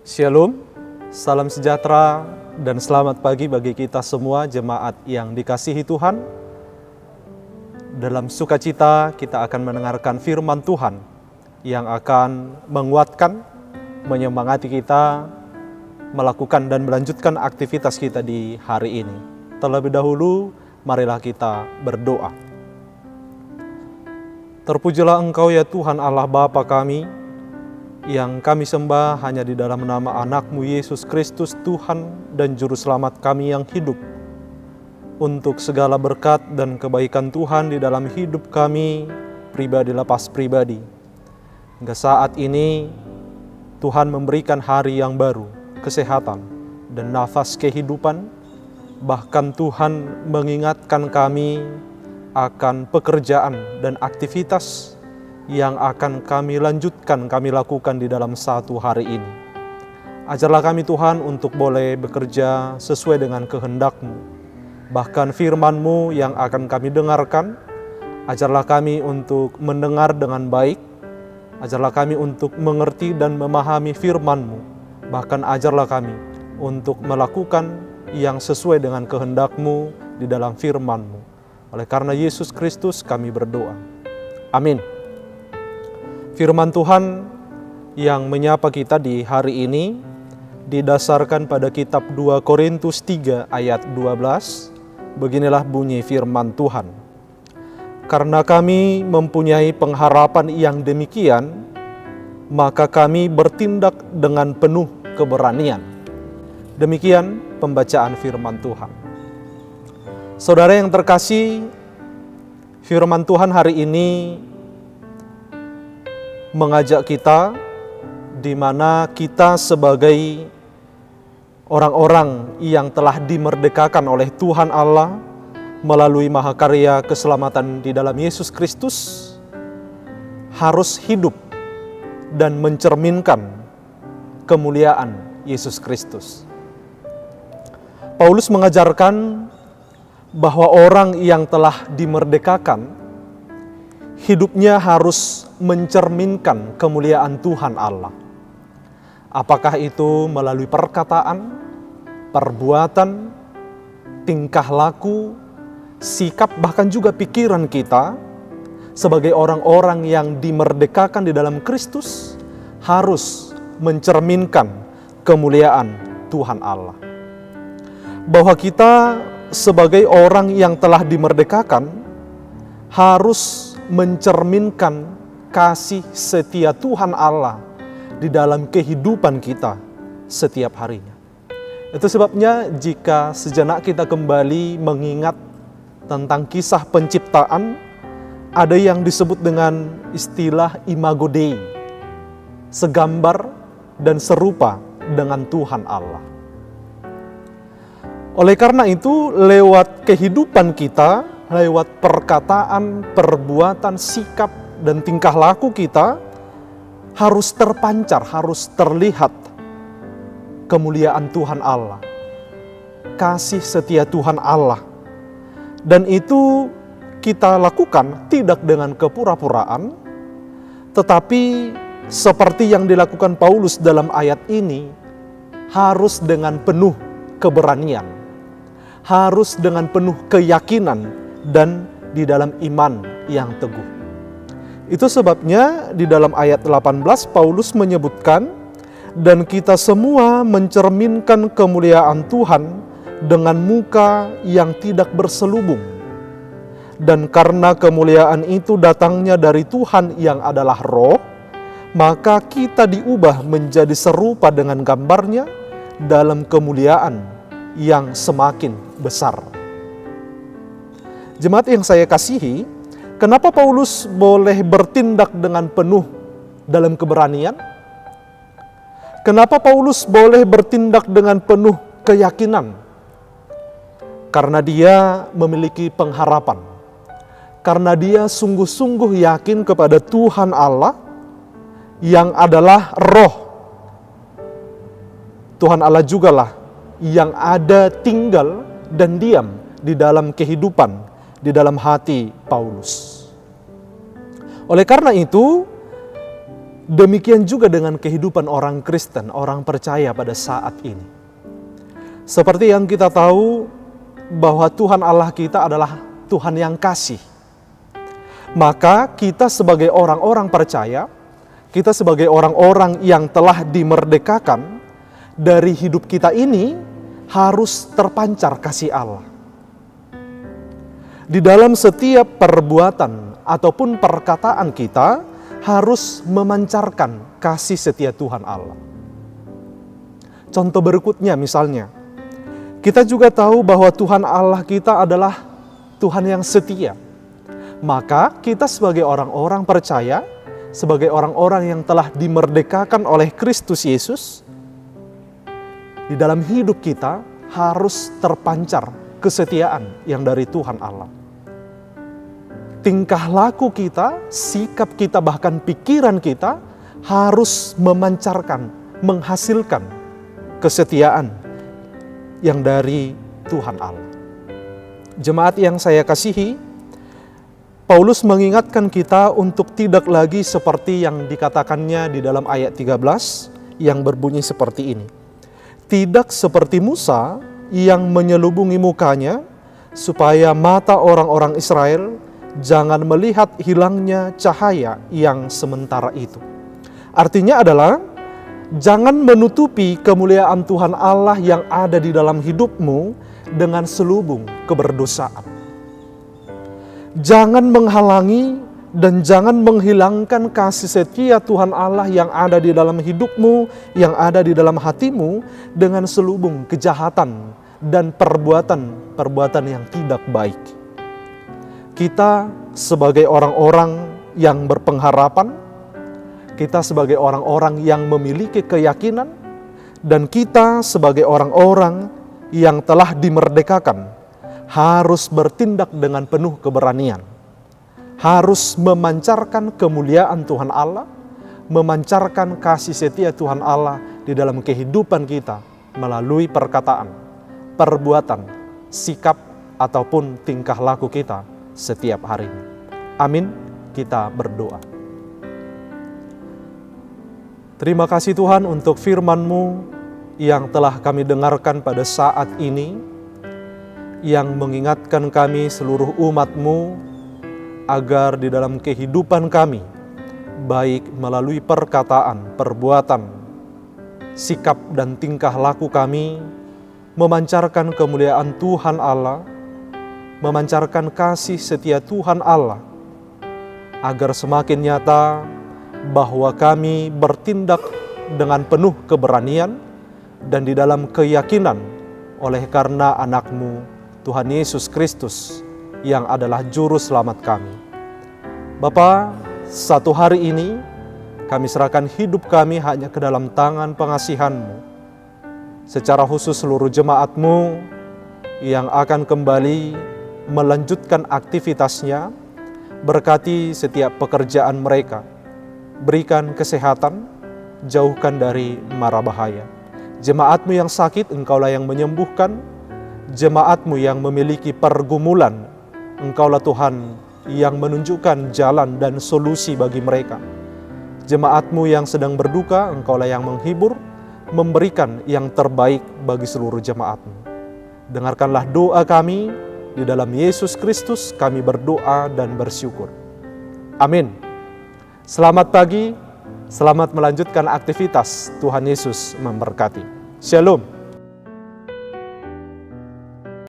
Shalom, salam sejahtera dan selamat pagi bagi kita semua jemaat yang dikasihi Tuhan. Dalam sukacita kita akan mendengarkan firman Tuhan yang akan menguatkan, menyemangati kita melakukan dan melanjutkan aktivitas kita di hari ini. Terlebih dahulu, marilah kita berdoa. Terpujilah Engkau ya Tuhan Allah Bapa kami, yang kami sembah hanya di dalam nama anak-Mu Yesus Kristus, Tuhan dan Juru Selamat kami yang hidup. Untuk segala berkat dan kebaikan Tuhan di dalam hidup kami, pribadi lepas pribadi. Hingga saat ini, Tuhan memberikan hari yang baru, kesehatan dan nafas kehidupan. Bahkan Tuhan mengingatkan kami akan pekerjaan dan aktivitas yang akan kami lanjutkan, kami lakukan di dalam satu hari ini. Ajarlah kami Tuhan untuk boleh bekerja sesuai dengan kehendak-Mu. Bahkan firman-Mu yang akan kami dengarkan, ajarlah kami untuk mendengar dengan baik. Ajarlah kami untuk mengerti dan memahami firman-Mu. Bahkan ajarlah kami untuk melakukan yang sesuai dengan kehendak-Mu di dalam firman-Mu. Oleh karena Yesus Kristus kami berdoa. Amin. Firman Tuhan yang menyapa kita di hari ini didasarkan pada kitab 2 Korintus 3 ayat 12. Beginilah bunyi firman Tuhan. Karena kami mempunyai pengharapan yang demikian, maka kami bertindak dengan penuh keberanian. Demikian pembacaan firman Tuhan. Saudara yang terkasih, firman Tuhan hari ini mengajak kita di mana kita sebagai orang-orang yang telah dimerdekakan oleh Tuhan Allah melalui mahakarya keselamatan di dalam Yesus Kristus harus hidup dan mencerminkan kemuliaan Yesus Kristus. Paulus mengajarkan bahwa orang yang telah dimerdekakan hidupnya harus mencerminkan kemuliaan Tuhan Allah. Apakah itu melalui perkataan, perbuatan, tingkah laku, sikap, bahkan juga pikiran kita sebagai orang-orang yang dimerdekakan di dalam Kristus harus mencerminkan kemuliaan Tuhan Allah. Bahwa kita sebagai orang yang telah dimerdekakan harus mencerminkan kasih setia Tuhan Allah di dalam kehidupan kita setiap harinya. Itu sebabnya jika sejenak kita kembali mengingat tentang kisah penciptaan, ada yang disebut dengan istilah imago Dei, segambar dan serupa dengan Tuhan Allah. Oleh karena itu, lewat kehidupan kita, lewat perkataan, perbuatan, sikap, dan tingkah laku kita harus terpancar, harus terlihat kemuliaan Tuhan Allah, kasih setia Tuhan Allah. Dan itu kita lakukan tidak dengan kepura-puraan, tetapi seperti yang dilakukan Paulus dalam ayat ini, harus dengan penuh keberanian, harus dengan penuh keyakinan, dan di dalam iman yang teguh. Itu sebabnya di dalam ayat 18 Paulus menyebutkan, dan kita semua mencerminkan kemuliaan Tuhan dengan muka yang tidak berselubung. Dan karena kemuliaan itu datangnya dari Tuhan yang adalah Roh, maka kita diubah menjadi serupa dengan gambarnya dalam kemuliaan yang semakin besar. Jemaat yang saya kasihi, kenapa Paulus boleh bertindak dengan penuh dalam keberanian? Kenapa Paulus boleh bertindak dengan penuh keyakinan? Karena dia memiliki pengharapan. Karena dia sungguh-sungguh yakin kepada Tuhan Allah yang adalah Roh. Tuhan Allah jugalah yang ada, tinggal, dan diam di dalam kehidupan, di dalam hati Paulus. Oleh karena itu, Demikian juga dengan kehidupan orang Kristen, orang percaya pada saat ini. Seperti yang kita tahu bahwa Tuhan Allah kita adalah Tuhan yang kasih. Maka kita sebagai orang-orang percaya, kita sebagai orang-orang yang telah dimerdekakan dari hidup kita ini harus terpancar kasih Allah. Di dalam setiap perbuatan ataupun perkataan kita harus memancarkan kasih setia Tuhan Allah. Contoh berikutnya misalnya, kita juga tahu bahwa Tuhan Allah kita adalah Tuhan yang setia. Maka kita sebagai orang-orang percaya, sebagai orang-orang yang telah dimerdekakan oleh Kristus Yesus, di dalam hidup kita harus terpancar kesetiaan yang dari Tuhan Allah. Tingkah laku kita, sikap kita, bahkan pikiran kita harus memancarkan, menghasilkan kesetiaan yang dari Tuhan Allah. Jemaat yang saya kasihi, Paulus mengingatkan kita untuk tidak lagi seperti yang dikatakannya di dalam ayat 13 yang berbunyi seperti ini. Tidak seperti Musa yang menyelubungi mukanya supaya mata orang-orang Israel jangan melihat hilangnya cahaya yang sementara itu. Artinya adalah, jangan menutupi kemuliaan Tuhan Allah yang ada di dalam hidupmu dengan selubung keberdosaan. Jangan menghalangi dan jangan menghilangkan kasih setia Tuhan Allah yang ada di dalam hidupmu, yang ada di dalam hatimu dengan selubung kejahatan dan perbuatan yang tidak baik. Kita sebagai orang-orang yang berpengharapan, kita sebagai orang-orang yang memiliki keyakinan, dan kita sebagai orang-orang yang telah dimerdekakan harus bertindak dengan penuh keberanian. Harus memancarkan kemuliaan Tuhan Allah, memancarkan kasih setia Tuhan Allah di dalam kehidupan kita melalui perkataan, perbuatan, sikap, ataupun tingkah laku kita setiap harinya. Amin. Kita berdoa. Terima kasih Tuhan untuk firman-Mu yang telah kami dengarkan pada saat ini, yang mengingatkan kami seluruh umat-Mu agar di dalam kehidupan kami, baik melalui perkataan, perbuatan, sikap dan tingkah laku kami, memancarkan kemuliaan Tuhan Allah, memancarkan kasih setia Tuhan Allah, agar semakin nyata bahwa kami bertindak dengan penuh keberanian dan di dalam keyakinan oleh karena anak-Mu, Tuhan Yesus Kristus, yang adalah Juru Selamat kami. Bapa, satu hari ini kami serahkan hidup kami hanya ke dalam tangan pengasihan-Mu. Secara khusus seluruh jemaat-Mu yang akan kembali melanjutkan aktivitasnya, berkati setiap pekerjaan mereka, berikan kesehatan, jauhkan dari mara bahaya. Jemaat-Mu yang sakit, Engkaulah yang menyembuhkan. Jemaat-Mu yang memiliki pergumulan, Engkaulah Tuhan yang menunjukkan jalan dan solusi bagi mereka. Jemaat-Mu yang sedang berduka, Engkaulah yang menghibur, memberikan yang terbaik bagi seluruh jemaat-Mu. Dengarkanlah doa kami, di dalam Yesus Kristus kami berdoa dan bersyukur. Amin. Selamat pagi, selamat melanjutkan aktivitas. Tuhan Yesus memberkati. Shalom.